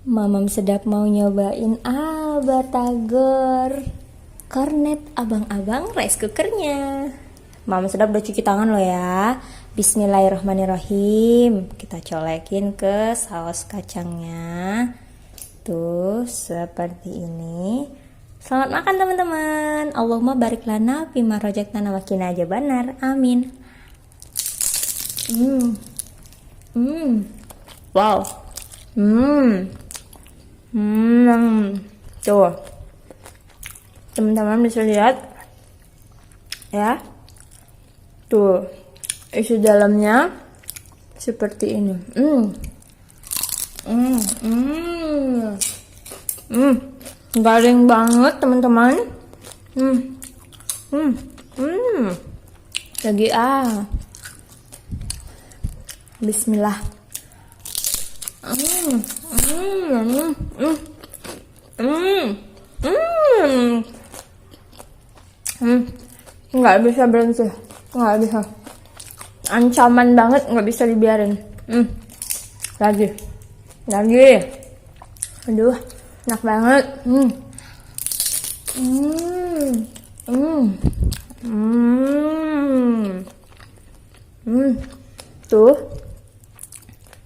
Mamam sedap mau nyobain batagor kornet abang-abang rice cookernya. Mamam sedap udah cuci tangan lo ya. Bismillahirrahmanirrahim. Kita colekin ke saus kacangnya. Tuh seperti ini. Selamat makan teman-teman. Allahumma barik lana fima rojaktana wa qina adzabannar. Amin. Wow. Tuh teman-teman bisa lihat ya, tuh isi dalamnya seperti ini. Garing banget teman-teman. Lagi Bismillah. Nggak bisa berhenti, nggak bisa. Ancaman banget, nggak bisa dibiarin. Lagi. Aduh, enak banget. Tuh,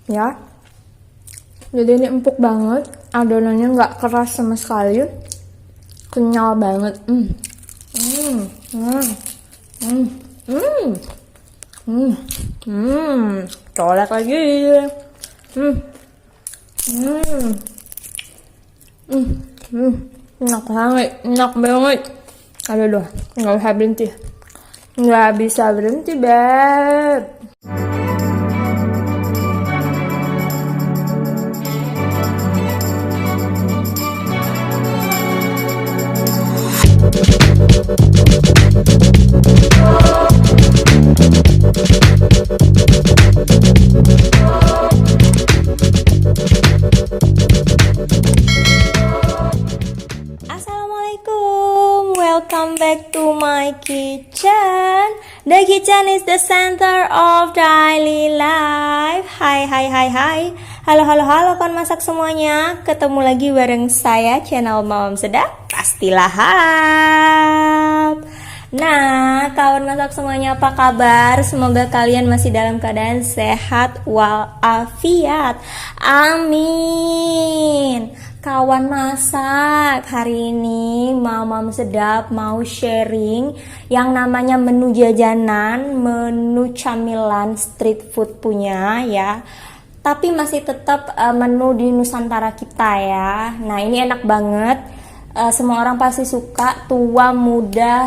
ya. Jadi ini empuk banget, adonannya nggak keras sama sekali, kenyal banget. Colek lagi. Enak banget. Aduh, nggak bisa berhenti, Beb. Assalamualaikum, welcome back to my kitchen. The kitchen is the center of daily life. Hai. Halo kan masak semuanya. Ketemu lagi bareng saya, channel Mamam Sedap. Pastilah hap. Nah, kawan masak semuanya, apa kabar? Semoga kalian masih dalam keadaan sehat walafiat. Amin. Kawan masak, hari ini Mamam Sedap mau sharing yang namanya menu jajanan, menu camilan street food punya ya. Tapi masih tetap menu di Nusantara kita ya. Nah, ini enak banget. Semua orang pasti suka, tua, muda,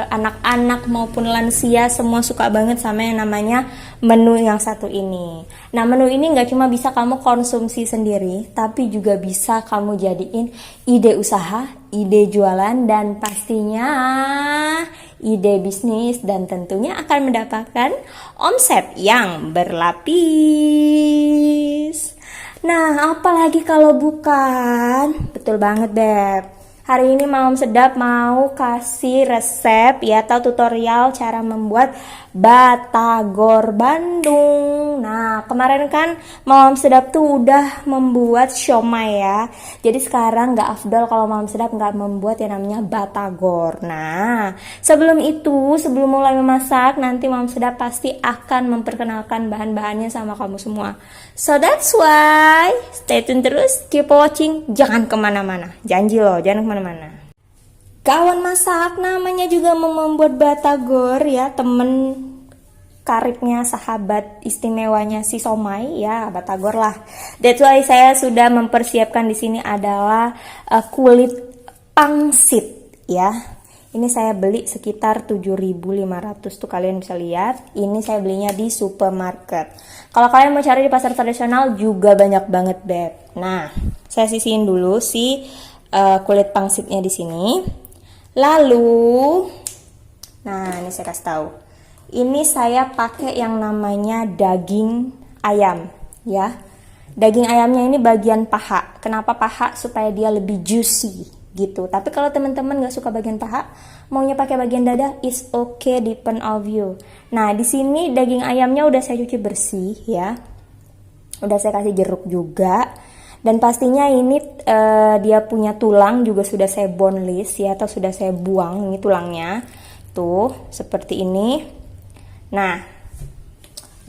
anak-anak maupun lansia semua suka banget sama yang namanya menu yang satu ini. Nah, menu ini nggak cuma bisa kamu konsumsi sendiri, tapi juga bisa kamu jadiin ide usaha, ide jualan, dan pastinya ide bisnis, dan tentunya akan mendapatkan omset yang berlapis. Nah, apalagi kalau bukan, betul banget Beb. Hari ini Mamam Sedap mau kasih resep ya, atau tutorial cara membuat batagor Bandung. Nah, kemarin kan Mamam Sedap tuh udah membuat siomay ya. Jadi sekarang gak afdol kalau Mamam Sedap gak membuat yang namanya batagor. Nah, sebelum mulai memasak, nanti Mamam Sedap pasti akan memperkenalkan bahan-bahannya sama kamu semua. So that's why stay tune terus, keep watching, jangan kemana-mana. Janji loh, jangan kemana-mana. Kawan masak, namanya juga membuat batagor ya, temen karibnya, sahabat istimewanya si somai ya, batagor lah. That's why saya sudah mempersiapkan di sini adalah kulit pangsit ya. Ini saya beli sekitar 7.500 tuh, kalian bisa lihat. Ini saya belinya di supermarket. Kalau kalian mau cari di pasar tradisional juga banyak banget Beb. Nah, saya sisihin dulu si kulit pangsitnya di sini. Lalu, nah ini saya kasih tahu. Ini saya pakai yang namanya daging ayam, ya. Daging ayamnya ini bagian paha. Kenapa paha? Supaya dia lebih juicy gitu. Tapi kalau teman-teman nggak suka bagian paha, maunya pakai bagian dada, is okay, depend of you. Nah, di sini daging ayamnya udah saya cuci bersih ya. Udah saya kasih jeruk juga. Dan pastinya ini dia punya tulang juga sudah saya boneless ya, atau sudah saya buang ini tulangnya. Tuh, seperti ini. Nah,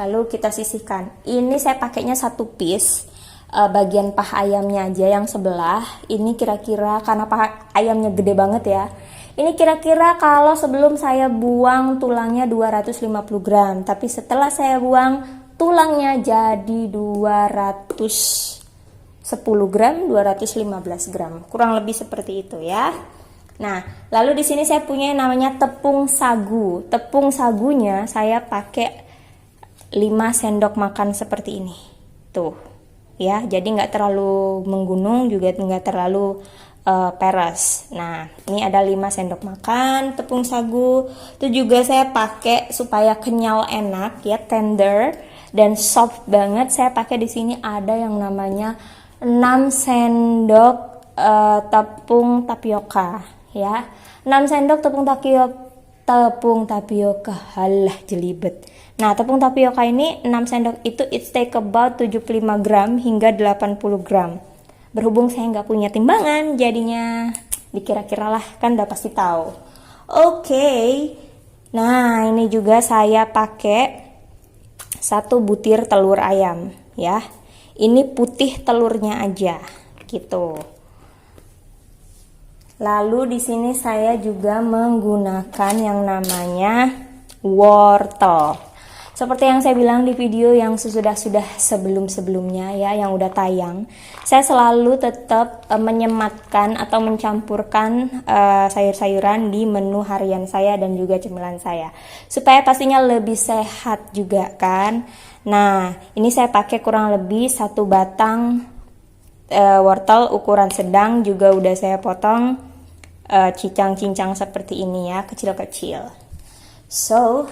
lalu kita sisihkan. Ini saya pakainya satu piece, bagian paha ayamnya aja yang sebelah. Ini kira-kira karena paha ayamnya gede banget ya. Ini kira-kira kalau sebelum saya buang tulangnya 250 gram, tapi setelah saya buang tulangnya jadi 210 gram, 215 gram, kurang lebih seperti itu ya. Nah, lalu di sini saya punya yang namanya tepung sagu. Tepung sagunya saya pakai 5 sendok makan seperti ini. Tuh, ya, jadi nggak terlalu menggunung juga nggak terlalu peres. Nah, ini ada 5 sendok makan tepung sagu. Itu juga saya pakai supaya kenyal enak ya, tender dan soft banget. Saya pakai di sini ada yang namanya 6 sendok tepung tapioka ya. 6 sendok tepung tapioka. Halah jelibet. Nah, tepung tapioka ini 6 sendok itu it take about 75 gram hingga 80 gram. Berhubung saya nggak punya timbangan, jadinya dikira-kira lah, kan udah pasti tahu. Oke. Nah, ini juga saya pakai 1 butir telur ayam ya. Ini putih telurnya aja gitu. Lalu di sini saya juga menggunakan yang namanya wortel. Seperti yang saya bilang di video yang sudah sebelum-sebelumnya ya, yang udah tayang, saya selalu tetap menyematkan atau mencampurkan sayur-sayuran di menu harian saya dan juga cemilan saya, supaya pastinya lebih sehat juga kan. Nah, ini saya pakai kurang lebih 1 batang wortel ukuran sedang, juga udah saya potong cincang-cincang seperti ini ya, kecil-kecil. So,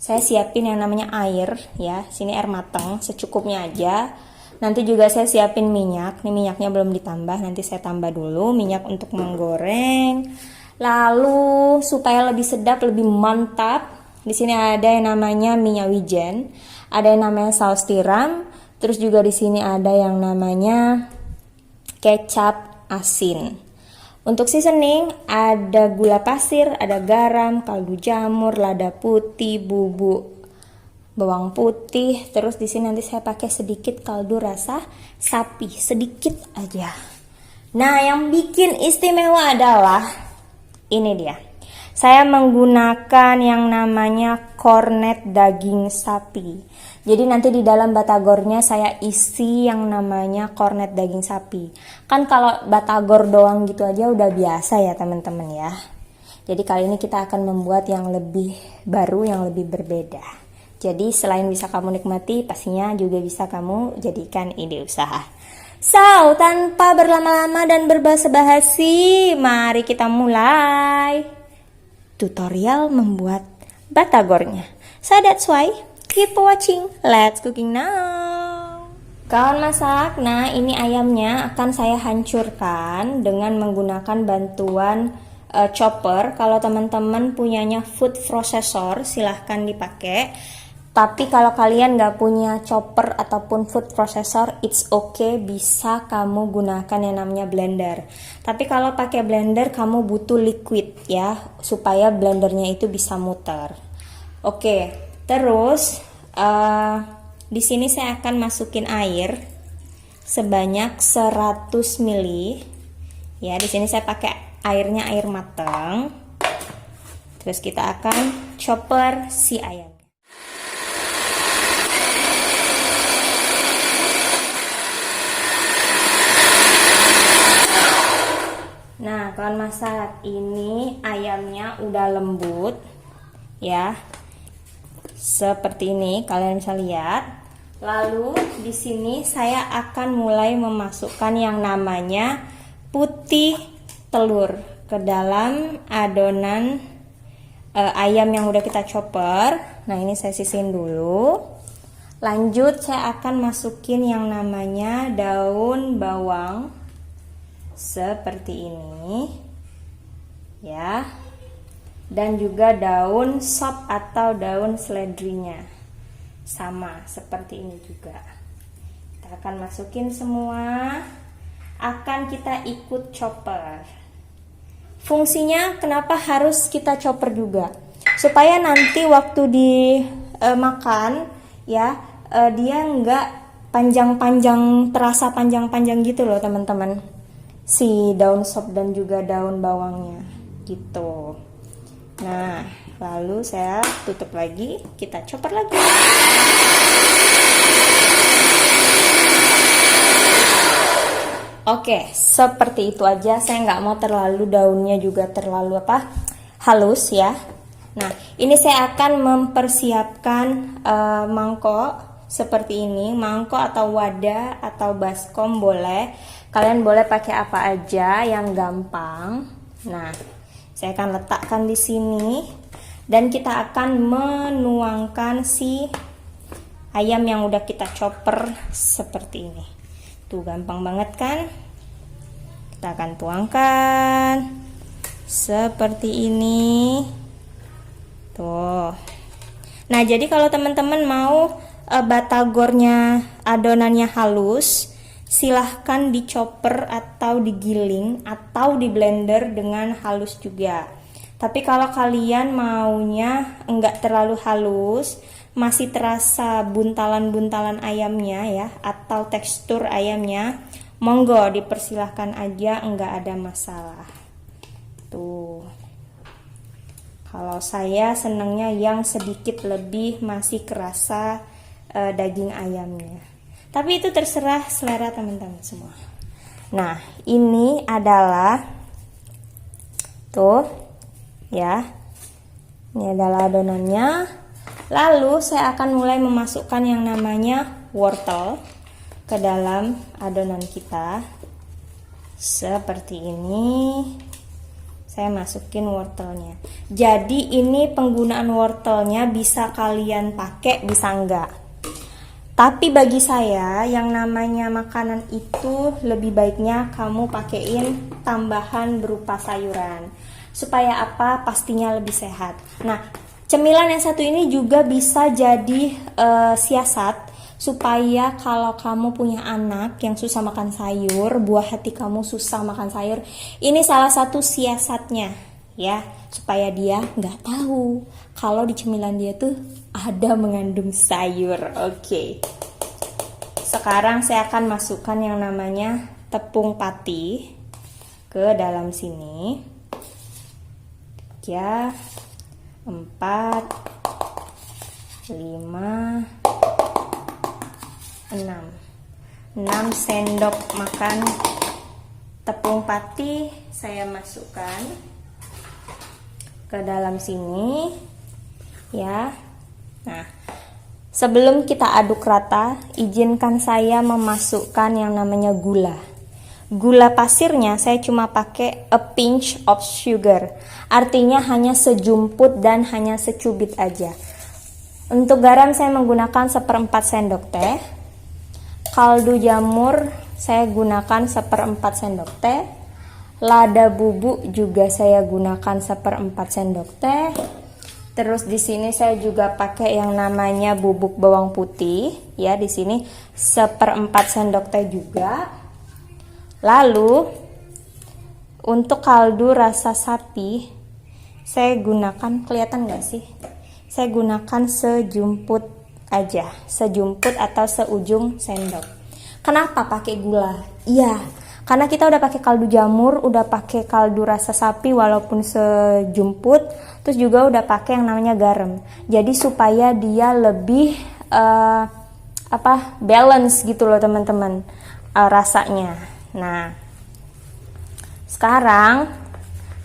saya siapin yang namanya air ya, sini air matang secukupnya aja. Nanti juga saya siapin minyak, ini minyaknya belum ditambah, nanti saya tambah dulu minyak untuk menggoreng. Lalu supaya lebih sedap, lebih mantap, di sini ada yang namanya minyak wijen, ada yang namanya saus tiram, terus juga di sini ada yang namanya kecap asin. Untuk seasoning ada gula pasir, ada garam, kaldu jamur, lada putih, bubuk bawang putih. Terus di sini nanti saya pakai sedikit kaldu rasa sapi, sedikit aja. Nah, yang bikin istimewa adalah ini dia. Saya menggunakan yang namanya kornet daging sapi. Jadi nanti di dalam batagornya saya isi yang namanya kornet daging sapi. Kan kalau batagor doang gitu aja udah biasa ya teman-teman ya. Jadi kali ini kita akan membuat yang lebih baru, yang lebih berbeda. Jadi selain bisa kamu nikmati, pastinya juga bisa kamu jadikan ide usaha. So, tanpa berlama-lama dan berbahasa-basi, mari kita mulai tutorial membuat batagornya. So that's why keep watching, let's cooking now. Kawan masak, nah ini ayamnya akan saya hancurkan dengan menggunakan bantuan chopper. Kalau teman-teman punyanya food processor silahkan dipakai. Tapi kalau kalian nggak punya chopper ataupun food processor, it's okay, bisa kamu gunakan yang namanya blender. Tapi kalau pakai blender kamu butuh liquid ya, supaya blendernya itu bisa muter. Oke. Terus di sini saya akan masukin air sebanyak 100 ml. Ya, di sini saya pakai airnya air matang. Terus kita akan chopper si ayam. Nah, kawan masak, ini ayamnya udah lembut ya. Seperti ini kalian bisa lihat. Lalu di sini saya akan mulai memasukkan yang namanya putih telur ke dalam adonan ayam yang udah kita chopper. Nah, ini saya sisihin dulu. Lanjut saya akan masukin yang namanya daun bawang seperti ini ya. Dan juga daun sop atau daun seledrinya sama seperti ini juga. Kita akan masukin semua, akan kita ikut chopper. Fungsinya kenapa harus kita chopper juga? Supaya nanti waktu dimakan ya, dia nggak panjang-panjang, terasa panjang-panjang gitu loh teman-teman, si daun sop dan juga daun bawangnya gitu. Nah, lalu saya tutup lagi, kita chopper lagi. Oke, seperti itu aja. Saya nggak mau terlalu daunnya juga terlalu halus ya. Nah, ini saya akan mempersiapkan mangkok seperti ini, mangkok atau wadah atau baskom boleh. Kalian boleh pakai apa aja yang gampang. Nah, saya akan letakkan di sini dan kita akan menuangkan si ayam yang udah kita chopper seperti ini. Tuh gampang banget kan? Kita akan tuangkan seperti ini. Tuh. Nah, jadi kalau teman-teman mau batagornya adonannya halus, silahkan di chopper atau digiling atau di blender dengan halus juga. Tapi kalau kalian maunya enggak terlalu halus, masih terasa buntalan-buntalan ayamnya ya, atau tekstur ayamnya, monggo dipersilahkan aja, enggak ada masalah. Tuh. Kalau saya senangnya yang sedikit lebih masih kerasa daging ayamnya. Tapi itu terserah selera teman-teman semua. Nah, ini adalah tuh ya. Ini adalah adonannya. Lalu saya akan mulai memasukkan yang namanya wortel ke dalam adonan kita. Seperti ini. Saya masukin wortelnya. Jadi ini penggunaan wortelnya bisa kalian pakai, bisa enggak. Tapi bagi saya yang namanya makanan itu lebih baiknya kamu pakein tambahan berupa sayuran. Supaya apa? Pastinya lebih sehat. Nah, cemilan yang satu ini juga bisa jadi siasat supaya kalau kamu punya anak yang susah makan sayur, buah hati kamu susah makan sayur, ini salah satu siasatnya ya, supaya dia nggak tahu kalau di cemilan dia tuh ada mengandung sayur. Oke. Sekarang saya akan masukkan yang namanya tepung pati ke dalam sini. 3, 4, 5, 6 sendok makan tepung pati saya masukkan ke dalam sini ya. Nah, sebelum kita aduk rata, izinkan saya memasukkan yang namanya gula. Gula pasirnya saya cuma pakai a pinch of sugar, artinya hanya sejumput dan hanya secubit aja. Untuk garam saya menggunakan 1/4 sendok teh. Kaldu jamur saya gunakan 1/4 sendok teh. Lada bubuk juga saya gunakan 1/4 sendok teh. Terus di sini saya juga pakai yang namanya bubuk bawang putih ya, di sini 1/4 sendok teh juga. Lalu untuk kaldu rasa sapi saya gunakan, kelihatan nggak sih? Saya gunakan sejumput aja, sejumput atau seujung sendok. Kenapa pakai gula? Iya, karena kita udah pakai kaldu jamur, udah pakai kaldu rasa sapi walaupun sejumput, terus juga udah pakai yang namanya garam. Jadi supaya dia lebih balance gitu loh teman-teman, rasanya. Nah, sekarang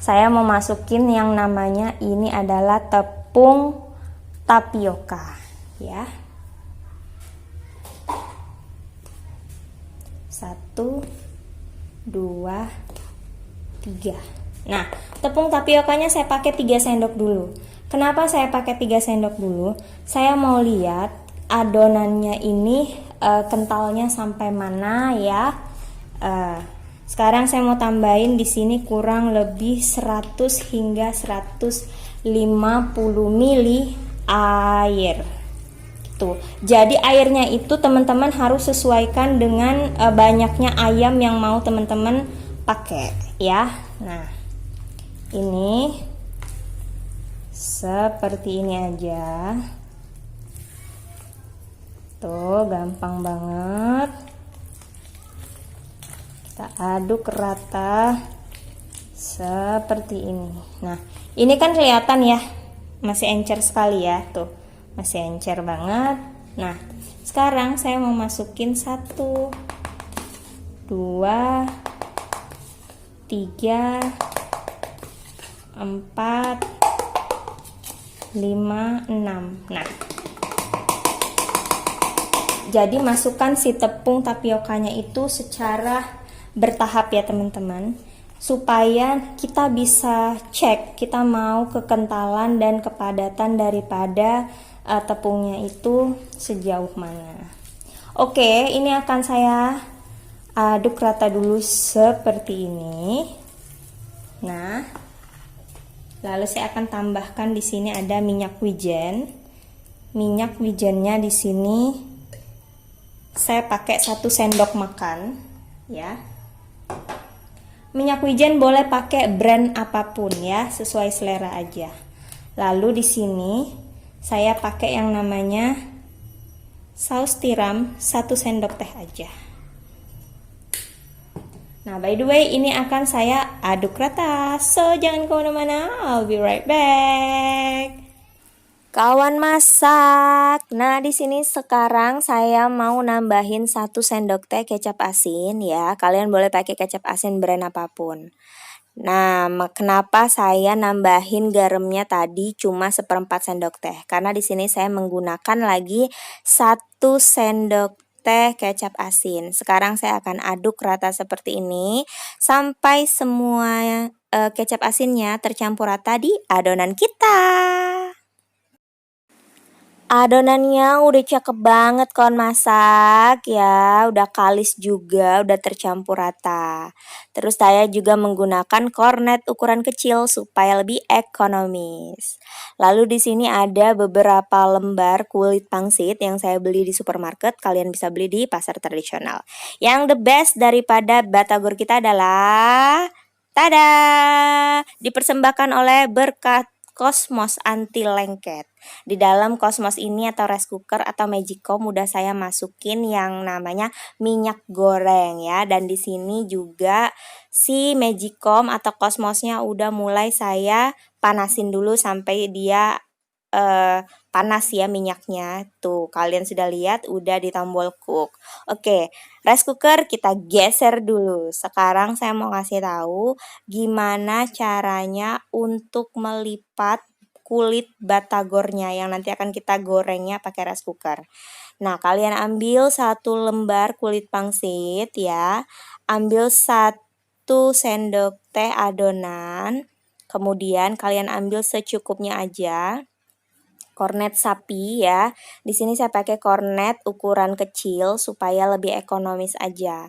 saya mau masukin yang namanya ini adalah tepung tapioka ya. 1, 2, 3. Nah, tepung tapiokanya saya pakai 3 sendok dulu. Kenapa saya pakai 3 sendok dulu? Saya mau lihat adonannya ini kentalnya sampai mana ya. Sekarang saya mau tambahin di sini kurang lebih 100 hingga 150 ml air. Tuh, jadi airnya itu teman-teman harus sesuaikan dengan banyaknya ayam yang mau teman-teman pakai ya. Nah, ini seperti ini aja. Tuh, gampang banget. Kita aduk rata seperti ini. Nah, ini kan kelihatan ya, masih encer sekali ya, tuh. Masih encer banget. Nah, sekarang saya mau masukin 1, 2, 3, 4, 5, 6. Nah, jadi masukkan si tepung tapiokanya itu secara bertahap ya teman-teman, supaya kita bisa cek kita mau kekentalan dan kepadatan daripada tepungnya itu sejauh mana. Oke, ini akan saya aduk rata dulu seperti ini. Nah, lalu saya akan tambahkan di sini ada minyak wijen. Minyak wijennya di sini saya pakai 1 sendok makan ya. Minyak wijen boleh pakai brand apapun ya, sesuai selera aja. Lalu di sini saya pakai yang namanya saus tiram 1 sendok teh aja. Nah, by the way, ini akan saya aduk rata. So, jangan kemana-mana. I'll be right back. Kawan masak. Nah, di sini sekarang saya mau nambahin 1 sendok teh kecap asin ya. Kalian boleh pakai kecap asin brand apapun. Nah, kenapa saya nambahin garamnya tadi cuma 1/4 sendok teh? Karena di sini saya menggunakan lagi 1 sendok teh kecap asin. Sekarang saya akan aduk rata seperti ini sampai semua kecap asinnya tercampur rata di adonan kita. Adonannya udah cakep banget kawan masak ya, udah kalis juga, udah tercampur rata. Terus saya juga menggunakan kornet ukuran kecil supaya lebih ekonomis. Lalu di sini ada beberapa lembar kulit pangsit yang saya beli di supermarket, kalian bisa beli di pasar tradisional. Yang the best daripada batagor kita adalah tada! Dipersembahkan oleh berkat Cosmos anti lengket. Di dalam Cosmos ini atau rice cooker atau Magicom udah saya masukin yang namanya minyak goreng ya, dan di sini juga si Magicom atau Cosmosnya udah mulai saya panasin dulu sampai dia panas ya minyaknya. Tuh, kalian sudah lihat udah di tombol cook. Oke, rice cooker kita geser dulu. Sekarang saya mau kasih tahu gimana caranya untuk melipat kulit batagornya yang nanti akan kita gorengnya pakai rice cooker. Nah, kalian ambil 1 lembar kulit pangsit ya. Ambil 1 sendok teh adonan. Kemudian kalian ambil secukupnya aja. Kornet sapi ya. Di sini saya pakai kornet ukuran kecil supaya lebih ekonomis aja.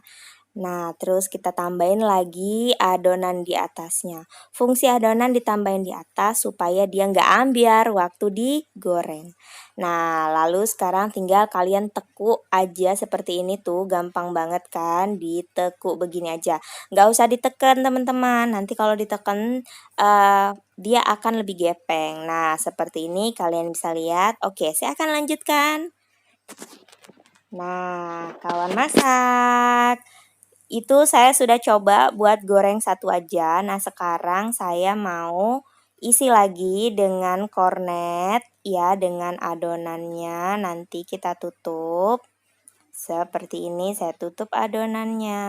Nah, terus kita tambahin lagi adonan di atasnya. Fungsi adonan ditambahin di atas supaya dia nggak ambiar waktu digoreng. Nah, lalu sekarang tinggal kalian tekuk aja seperti ini tuh, gampang banget kan, ditekuk begini aja. Nggak usah diteken teman-teman, nanti kalau diteken dia akan lebih gepeng. Nah, seperti ini kalian bisa lihat. Oke, saya akan lanjutkan. Nah, kawan masak. Itu saya sudah coba buat goreng 1 aja. Nah, sekarang saya mau isi lagi dengan kornet ya, dengan adonannya. Nanti kita tutup. Seperti ini saya tutup adonannya.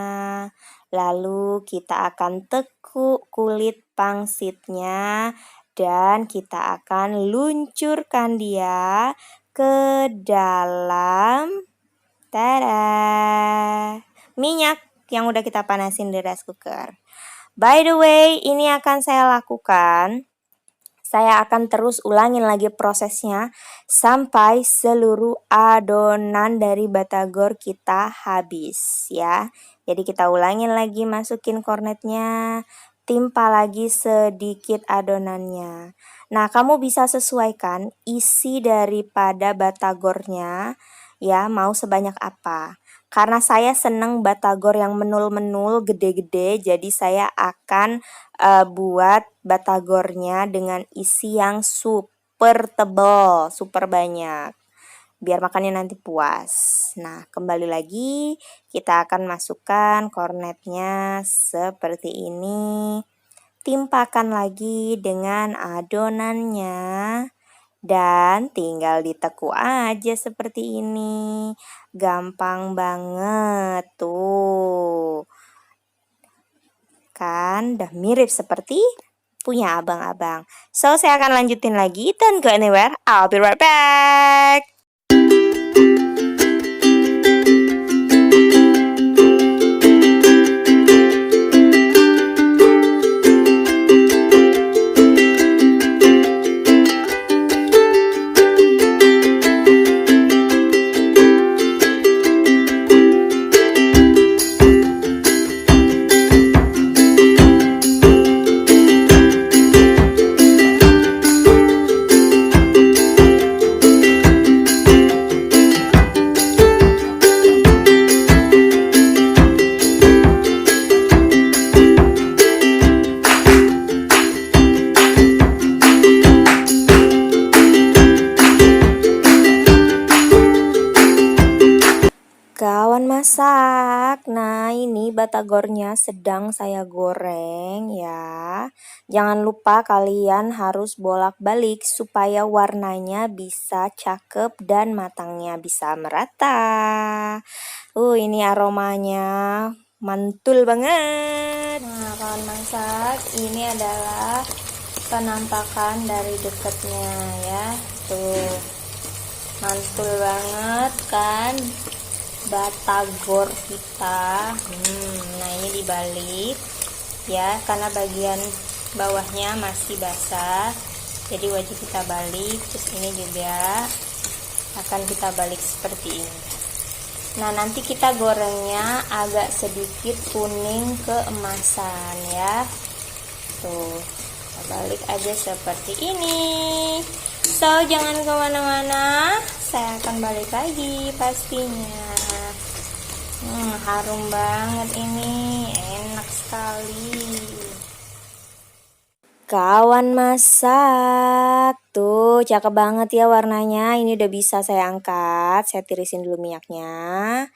Lalu kita akan tekuk kulit pangsitnya dan kita akan luncurkan dia ke dalam minyak yang udah kita panasin di rice cooker. By the way, ini akan saya lakukan. Saya akan terus ulangin lagi prosesnya sampai seluruh adonan dari batagor kita habis ya. Jadi kita ulangin lagi, masukin kornetnya, timpa lagi sedikit adonannya. Nah, kamu bisa sesuaikan isi daripada batagornya ya, mau sebanyak apa. Karena saya seneng batagor yang menul-menul, gede-gede, jadi saya akan buat batagornya dengan isi yang super tebal, super banyak. Biar makannya nanti puas. Nah, kembali lagi kita akan masukkan kornetnya seperti ini. Timpakan lagi dengan adonannya. Dan tinggal ditekuk aja seperti ini. Gampang banget tuh. Kan udah mirip seperti punya abang-abang. So, saya akan lanjutin lagi. Don't go anywhere. I'll be right back. Kawan masak, nah ini batagornya sedang saya goreng ya. Jangan lupa kalian harus bolak-balik supaya warnanya bisa cakep dan matangnya bisa merata. Ini aromanya mantul banget. Nah kawan masak, ini adalah penampakan dari dekatnya ya. Tuh, mantul banget kan batagor kita. Nah ini dibalik ya, karena bagian bawahnya masih basah, jadi wajib kita balik. Terus ini juga akan kita balik seperti ini. Nah nanti kita gorengnya agak sedikit kuning keemasan ya. Tuh, kita balik aja seperti ini. So jangan kemana-mana, saya akan balik lagi pastinya. Harum banget ini, enak sekali. Kawan masak, tuh cakep banget ya warnanya. Ini udah bisa saya angkat, saya tirisin dulu minyaknya.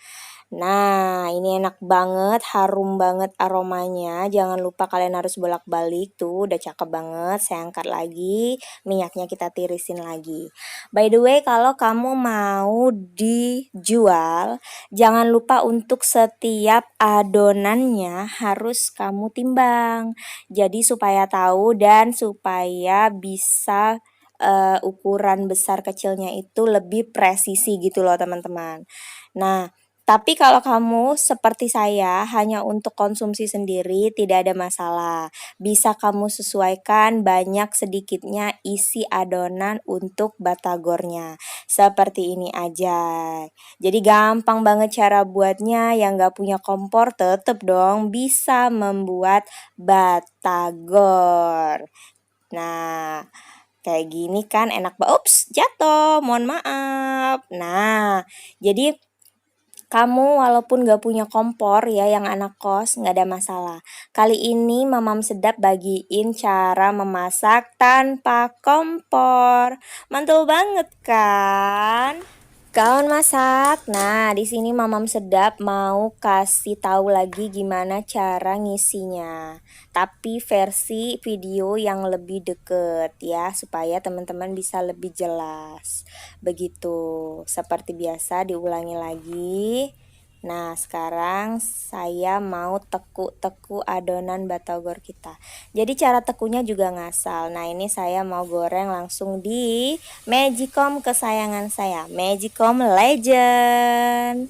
Nah, ini enak banget, harum banget aromanya. Jangan lupa kalian harus bolak-balik tuh, udah cakep banget. Saya angkat lagi, minyaknya kita tirisin lagi. By the way, kalau kamu mau dijual, jangan lupa untuk setiap adonannya harus kamu timbang. Jadi supaya tahu dan supaya bisa ukuran besar kecilnya itu lebih presisi gitu loh teman-teman. Nah, tapi kalau kamu seperti saya hanya untuk konsumsi sendiri tidak ada masalah. Bisa kamu sesuaikan banyak sedikitnya isi adonan untuk batagornya. Seperti ini aja. Jadi gampang banget cara buatnya. Yang gak punya kompor tetep dong bisa membuat batagor. Nah, kayak gini kan enak banget. Ups, jatuh. Mohon maaf. Nah, jadi kamu walaupun gak punya kompor ya yang anak kos gak ada masalah. Kali ini Mamam Sedap bagiin cara memasak tanpa kompor. Mantul banget kan? Kawan masak. Nah, di sini Mamam Sedap mau kasih tahu lagi gimana cara ngisinya. Tapi versi video yang lebih deket ya, supaya teman-teman bisa lebih jelas. Begitu. Seperti biasa diulangi lagi. Nah, sekarang saya mau tekuk-tekuk adonan batagor kita. Jadi cara tekunya juga ngasal. Nah, ini saya mau goreng langsung di Magicom kesayangan saya, Magicom Legend.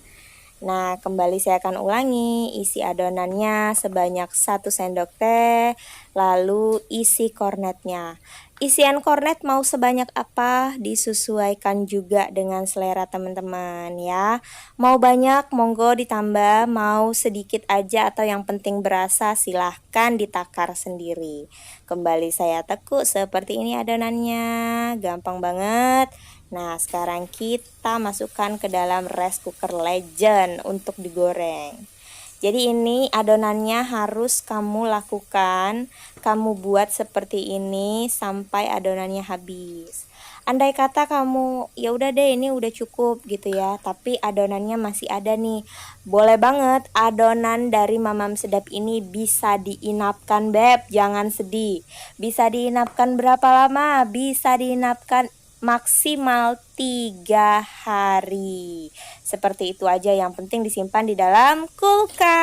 Nah, kembali saya akan ulangi, isi adonannya sebanyak 1 sendok teh, lalu isi kornetnya. Isian kornet mau sebanyak apa disesuaikan juga dengan selera teman-teman ya. Mau banyak monggo ditambah, mau sedikit aja atau yang penting berasa silahkan ditakar sendiri. Kembali saya tekuk seperti ini adonannya, gampang banget. Nah sekarang kita masukkan ke dalam rice cooker legend untuk digoreng. Jadi ini adonannya harus kamu lakukan, kamu buat seperti ini sampai adonannya habis. Andai kata kamu ya udah deh ini udah cukup gitu ya, tapi adonannya masih ada nih. Boleh banget adonan dari Mamam Sedap ini bisa diinapkan beb, jangan sedih. Bisa diinapkan berapa lama? Bisa diinapkan maksimal 3 hari. Seperti itu aja, yang penting disimpan di dalam kulkas.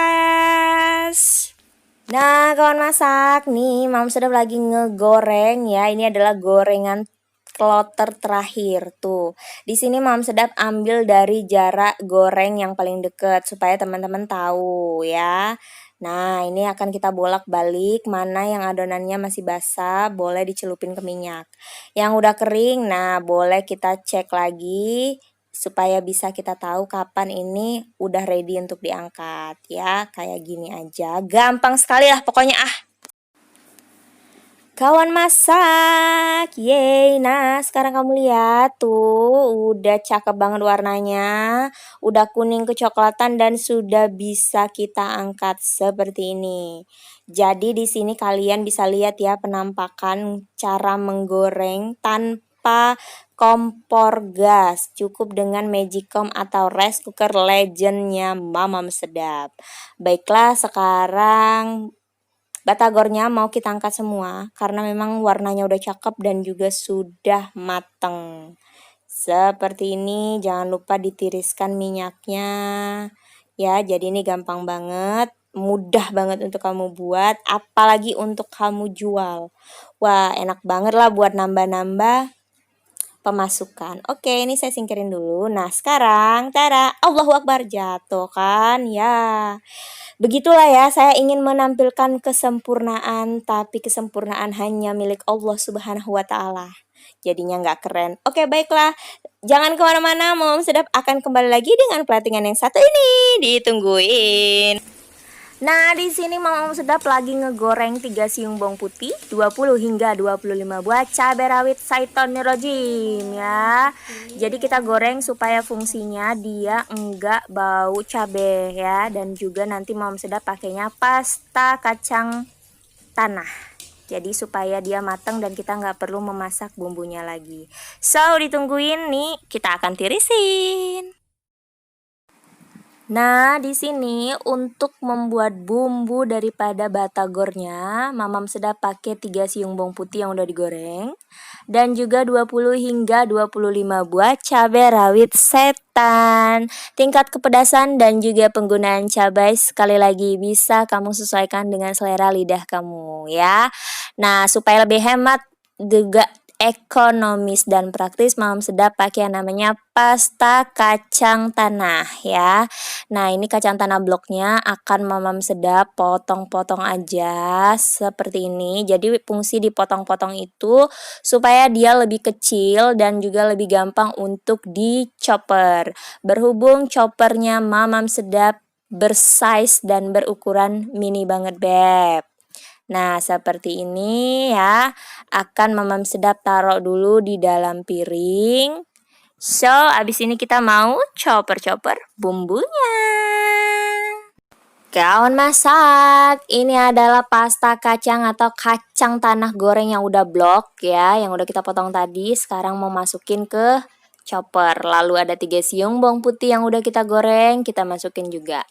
Nah, kawan masak nih, Mam Sedap lagi ngegoreng ya. Ini adalah gorengan kloter terakhir tuh. Di sini Mam Sedap ambil dari jarak goreng yang paling deket supaya teman-teman tahu ya. Nah, ini akan kita bolak-balik, mana yang adonannya masih basah, boleh dicelupin ke minyak. Yang udah kering, nah boleh kita cek lagi supaya bisa kita tahu kapan ini udah ready untuk diangkat ya. Kayak gini aja, gampang sekali lah pokoknya Kawan masak, yeay. Nah sekarang kamu lihat tuh, udah cakep banget warnanya, udah kuning kecoklatan dan sudah bisa kita angkat seperti ini. Jadi di sini kalian bisa lihat ya penampakan cara menggoreng tanpa kompor gas, cukup dengan Magicom atau rice cooker legendnya Mamam Sedap. Baiklah sekarang batagornya mau kita angkat semua karena memang warnanya udah cakep dan juga sudah mateng. Seperti ini, jangan lupa ditiriskan minyaknya. Ya, jadi ini gampang banget, mudah banget untuk kamu buat, apalagi untuk kamu jual. Wah, enak banget lah buat nambah-nambah pemasukan. Oke, ini saya singkirin dulu. Nah, sekarang, tada, Allahu Akbar, jatuh kan? Ya. Begitulah ya, saya ingin menampilkan kesempurnaan, tapi kesempurnaan hanya milik Allah Subhanahu wa Ta'ala. Jadinya nggak keren. Oke, baiklah. Jangan kemana-mana, Mam Sedap akan kembali lagi dengan platingan yang satu ini. Ditungguin. Nah, di sini Mam Sedap lagi ngegoreng 3 siung bawang putih, 20 hingga 25 buah cabai rawit Saiton Rojim ya. Jadi kita goreng supaya fungsinya dia enggak bau cabai ya, dan juga nanti Mam Sedap pakainya pasta kacang tanah. Jadi supaya dia matang dan kita nggak perlu memasak bumbunya lagi. So, ditungguin nih, kita akan tirisin. Nah, di sini untuk membuat bumbu daripada batagornya, Mamam Sedap pakai 3 siung bawang putih yang udah digoreng dan juga 20 hingga 25 buah cabai rawit setan. Tingkat kepedasan dan juga penggunaan cabai sekali lagi bisa kamu sesuaikan dengan selera lidah kamu ya. Nah, supaya lebih hemat juga ekonomis dan praktis, Mamam Sedap pakai yang namanya pasta kacang tanah ya. Nah, ini kacang tanah bloknya akan Mamam Sedap potong-potong aja seperti ini. Jadi fungsi dipotong-potong itu supaya dia lebih kecil dan juga lebih gampang untuk dichopper. Berhubung choppernya Mamam Sedap bersize dan berukuran mini banget beb. Nah, seperti ini ya. Akan Mamam Sedap taruh dulu di dalam piring. So, abis ini kita mau chopper-chopper bumbunya. Kawan masak, ini adalah pasta kacang atau kacang tanah goreng yang udah blok ya, yang udah kita potong tadi. Sekarang mau masukin ke chopper. Lalu ada 3 siung bawang putih yang udah kita goreng, kita masukin juga.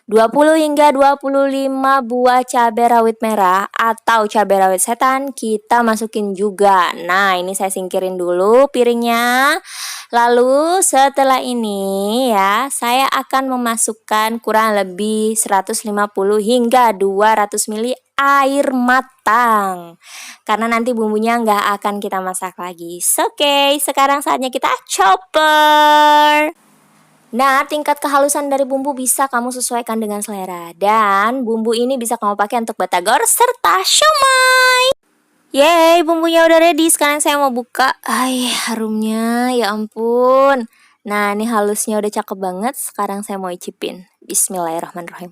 20 hingga 25 buah cabai rawit merah atau cabai rawit setan kita masukin juga. Nah, ini saya singkirin dulu piringnya. Lalu setelah ini ya, saya akan memasukkan kurang lebih 150 hingga 200 ml air matang. Karena nanti bumbunya nggak akan kita masak lagi. Oke, sekarang saatnya kita chopper. Nah, tingkat kehalusan dari bumbu bisa kamu sesuaikan dengan selera. Dan bumbu ini bisa kamu pakai untuk batagor serta siomay. Yeay, bumbunya udah ready. Sekarang saya mau buka. Ay, harumnya, ya ampun. Nah, ini halusnya udah cakep banget. Sekarang saya mau icipin. Bismillahirrahmanirrahim.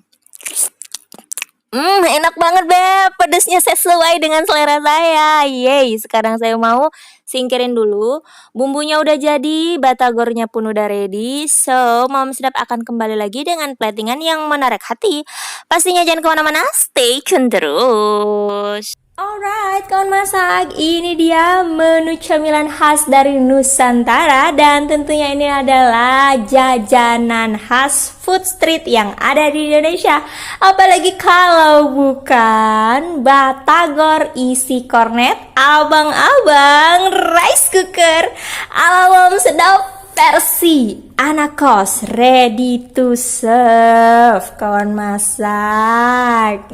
Enak banget, Beb. Pedesnya sesuai dengan selera saya. Yeay, sekarang saya mau singkirin dulu. Bumbunya udah jadi, batagornya pun udah ready. So, Mom Sedap akan kembali lagi dengan platingan yang menarik hati. Pastinya jangan kemana-mana, stay tune terus. Alright, kawan masak, ini dia menu camilan khas dari Nusantara dan tentunya ini adalah jajanan khas food street yang ada di Indonesia. Apalagi kalau bukan batagor isi kornet, abang-abang rice cooker ala Mom Sedap versi anak kos, ready to serve, kawan masak.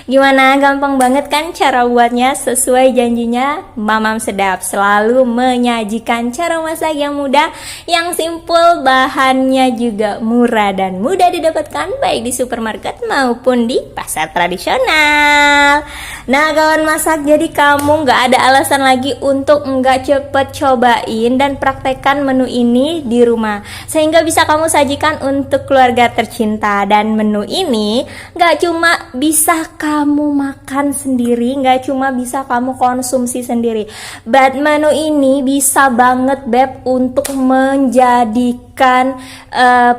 Gimana, gampang banget kan cara buatnya? Sesuai janjinya Mamam Sedap selalu menyajikan cara masak yang mudah, yang simple, bahannya juga murah dan mudah didapatkan baik di supermarket maupun di pasar tradisional. Nah, kawan masak, jadi kamu gak ada alasan lagi untuk nggak cepet cobain dan praktekkan menu ini di rumah, sehingga bisa kamu sajikan untuk keluarga tercinta. Dan menu ini gak cuma bisa kamu makan sendiri, gak cuma bisa kamu konsumsi sendiri, but menu ini bisa banget, Beb, untuk menjadikan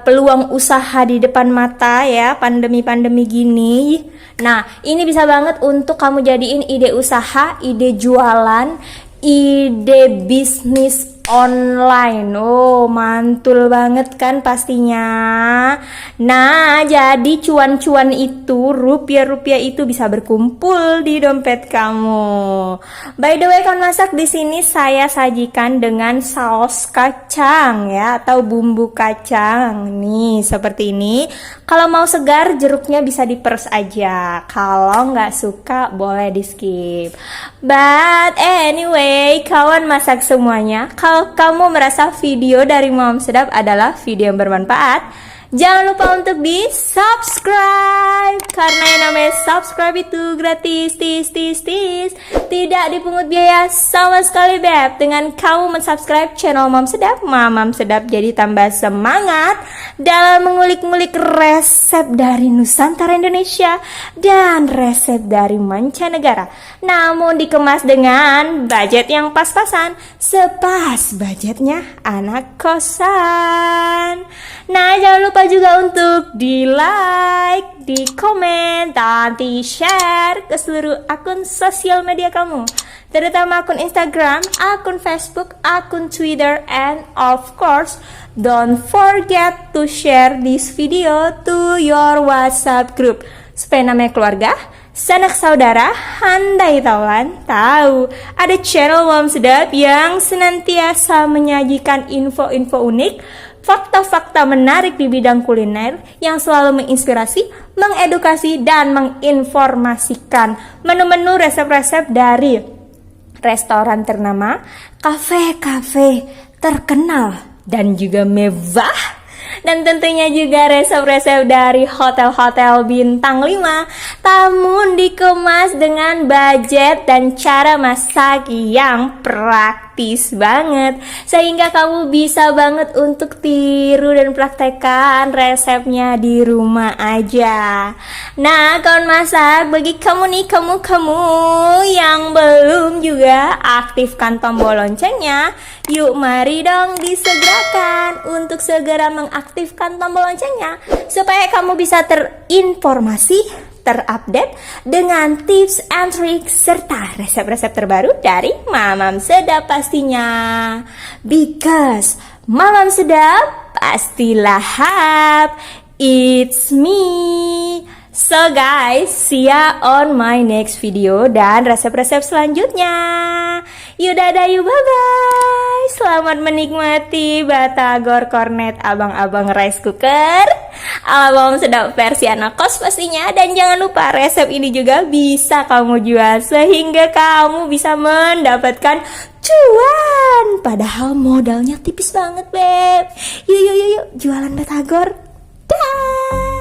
peluang usaha di depan mata ya, pandemi-pandemi gini. Nah, ini bisa banget untuk kamu jadiin ide usaha, ide jualan, ide bisnis online. Oh, mantul banget kan pastinya. Nah, jadi cuan-cuan itu, rupiah-rupiah itu bisa berkumpul di dompet kamu. By the way, kawan masak, di sini saya sajikan dengan saus kacang ya, atau bumbu kacang. Nih, seperti ini. Kalau mau segar, jeruknya bisa diperes aja. Kalau nggak suka, boleh di skip. But anyway, kawan masak semuanya, kalau kamu merasa video dari Mom Sedap adalah video yang bermanfaat, jangan lupa untuk di subscribe, karena yang namanya subscribe itu gratis, tidak dipungut biaya sama sekali, Beb. Dengan kamu mensubscribe channel Mom Sedap, Mamam Sedap jadi tambah semangat dalam mengulik-ngulik resep dari Nusantara Indonesia dan resep dari mancanegara, namun dikemas dengan budget yang pas-pasan, sepas budgetnya anak kosan. Nah, jangan lupa juga untuk di like, di komen, dan di share ke seluruh akun sosial media kamu, terutama akun Instagram, akun Facebook, akun Twitter, and of course, don't forget to share this video to your WhatsApp group, supaya namanya keluarga, sanak saudara, handai tawan tahu ada channel Mom Sedap yang senantiasa menyajikan info-info unik, fakta-fakta menarik di bidang kuliner yang selalu menginspirasi, mengedukasi, dan menginformasikan menu-menu resep-resep dari restoran ternama, kafe-kafe terkenal dan juga mewah, dan tentunya juga resep-resep dari hotel-hotel bintang 5, namun dikemas dengan budget dan cara masak yang praktis banget, sehingga kamu bisa banget untuk tiru dan praktekkan resepnya di rumah aja. Nah, kawan masak, bagi kamu nih, kamu yang belum juga aktifkan tombol loncengnya, yuk mari dong disegerakan untuk segera mengaktifkan tombol loncengnya, supaya kamu bisa terinformasi, terupdate dengan tips and tricks serta resep-resep terbaru dari Mamam Sedap pastinya. Because Mamam Sedap pasti lahap. It's me. So guys, see ya on my next video dan resep-resep selanjutnya. Yuk dadah, yuk bye-bye. Selamat menikmati batagor kornet abang-abang rice cooker ala Mom Sedap versi anak kos pastinya. Dan jangan lupa resep ini juga bisa kamu jual, sehingga kamu bisa mendapatkan cuan. Padahal modalnya tipis banget, Beb. Yuk jualan batagor. Dah.